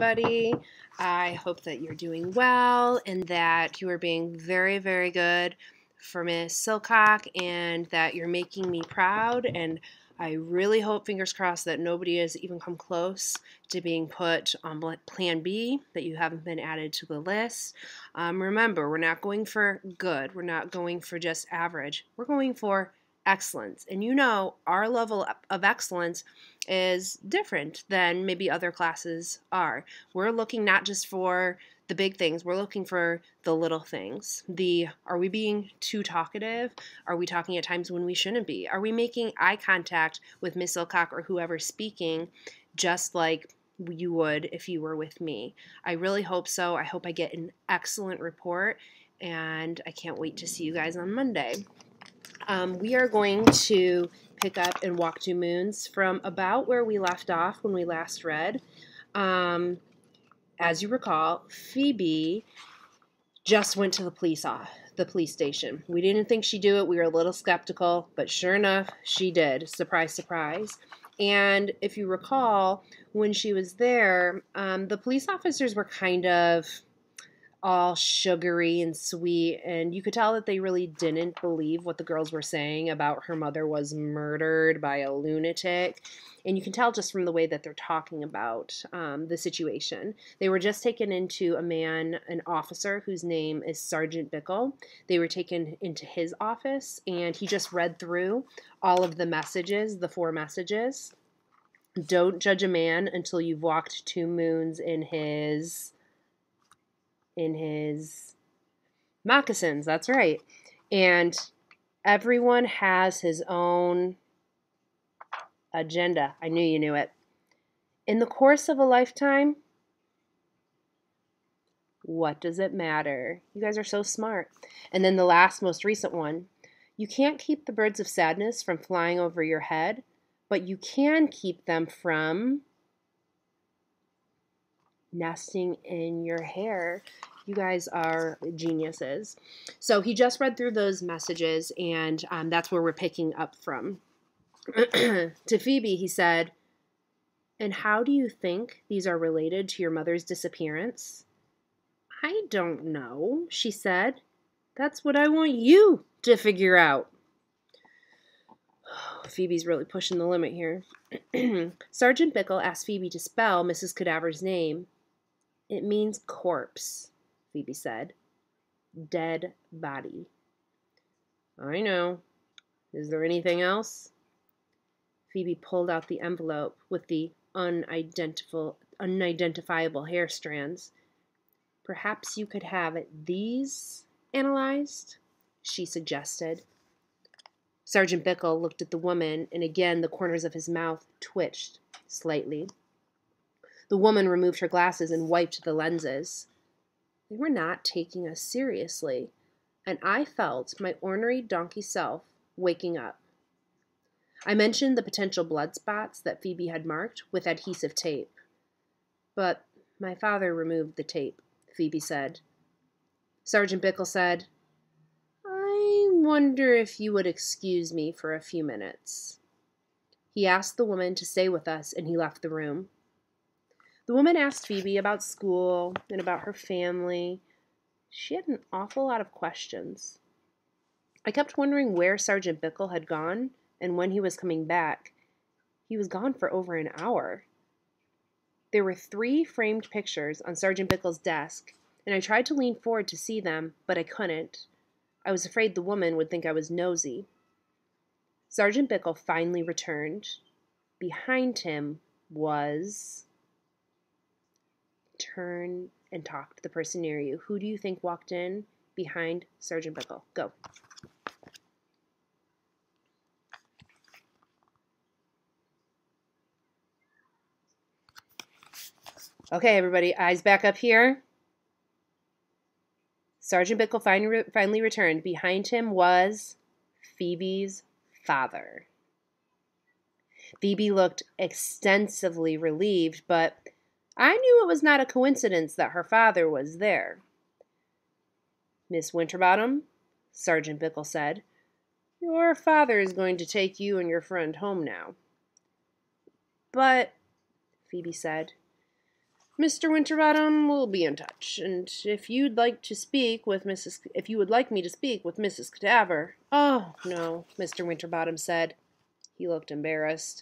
everybody. I hope that you're doing well and that you are being very, very good for Miss Silcock and that you're making me proud. And I really hope, fingers crossed, that nobody has even come close to being put on Plan B, that you haven't been added to the list. Remember, we're not going for good. We're not going for just average. We're going for excellence. And you know, our level of excellence is different than maybe other classes are. We're looking not just for the big things, we're looking for the little things. Are we being too talkative? Are we talking at times when we shouldn't be? Are we making eye contact with Miss Silcock or whoever's speaking just like you would if you were with me? I really hope so. I hope I get an excellent report, and I can't wait to see you guys on Monday. We are going to pick up and walk 2 moons from about where we left off when we last read. As you recall, Phoebe just went to the police station. We didn't think she'd do it. We were a little skeptical, but sure enough, she did. Surprise, surprise. And if you recall, when she was there, the police officers were kind of all sugary and sweet, and you could tell that they really didn't believe what the girls were saying about her mother was murdered by a lunatic. And you can tell just from the way that they're talking about the situation. They were just taken into an officer whose name is Sergeant Bickle. They were taken into his office, and he just read through all of the messages, the 4 messages. Don't judge a man until you've walked 2 moons in his moccasins. That's right. And everyone has his own agenda. I knew you knew it. In the course of a lifetime, what does it matter? You guys are so smart. And then the most recent one. You can't keep the birds of sadness from flying over your head, but you can keep them from nesting in your hair. You guys are geniuses. So he just read through those messages, and that's where we're picking up from. To Phoebe, he said, "And how do you think these are related to your mother's disappearance?" "I don't know," she said. "That's what I want you to figure out." Phoebe's really pushing the limit here. Sergeant Bickle asked Phoebe to spell Mrs. Cadaver's name. "It means corpse," Phoebe said. "Dead body." "I know. Is there anything else?" Phoebe pulled out the envelope with the unidentifiable hair strands. "Perhaps you could have these analyzed," she suggested. Sergeant Bickle looked at the woman, and again the corners of his mouth twitched slightly. The woman removed her glasses and wiped the lenses. They were not taking us seriously, and I felt my ornery donkey self waking up. I mentioned the potential blood spots that Phoebe had marked with adhesive tape. "But my father removed the tape," Phoebe said. Sergeant Bickle said, "I wonder if you would excuse me for a few minutes." He asked the woman to stay with us, and he left the room. The woman asked Phoebe about school and about her family. She had an awful lot of questions. I kept wondering where Sergeant Bickle had gone and when he was coming back. He was gone for over an hour. There were 3 framed pictures on Sergeant Bickle's desk, and I tried to lean forward to see them, but I couldn't. I was afraid the woman would think I was nosy. Sergeant Bickle finally returned. Behind him was... Turn and talk to the person near you. Who do you think walked in behind Sergeant Bickle? Go. Okay, everybody, eyes back up here. Sergeant Bickle finally returned. Behind him was Phoebe's father. Phoebe looked extensively relieved, but I knew it was not a coincidence that her father was there. "Miss Winterbottom," Sergeant Bickle said, "your father is going to take you and your friend home now." "But," Phoebe said, Mr. Winterbottom will be in touch, and if you would like me to speak with Mrs. Cadaver. Oh, no, Mr. Winterbottom said. He looked embarrassed.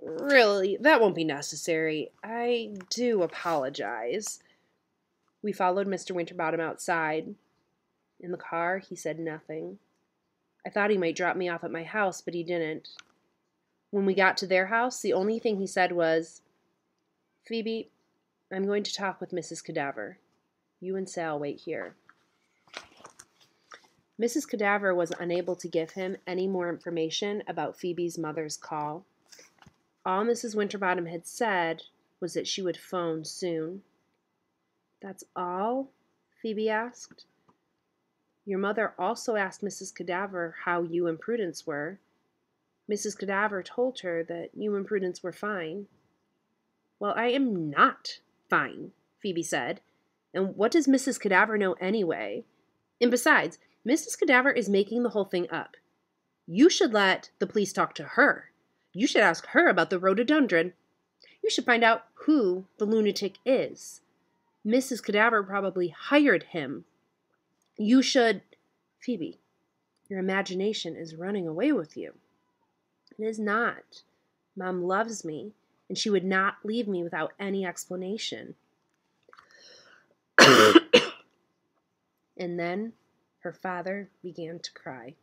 Really, that won't be necessary. I do apologize. We followed Mr. Winterbottom outside. In the car, he said nothing. I thought he might drop me off at my house, but he didn't. When we got to their house, the only thing he said was, Phoebe, I'm going to talk with Mrs. Cadaver. You and Sal wait here. Mrs. Cadaver was unable to give him any more information about Phoebe's mother's call. All Mrs. Winterbottom had said was that she would phone soon. That's all? Phoebe asked. Your mother also asked Mrs. Cadaver how you and Prudence were. Mrs. Cadaver told her that you and Prudence were fine. Well, I am not fine, Phoebe said. And what does Mrs. Cadaver know anyway? And besides, Mrs. Cadaver is making the whole thing up. You should let the police talk to her. You should ask her about the rhododendron. You should find out who the lunatic is. Mrs. Cadaver probably hired him. You should... Phoebe, your imagination is running away with you. It is not. Mom loves me, and she would not leave me without any explanation. And then her father began to cry.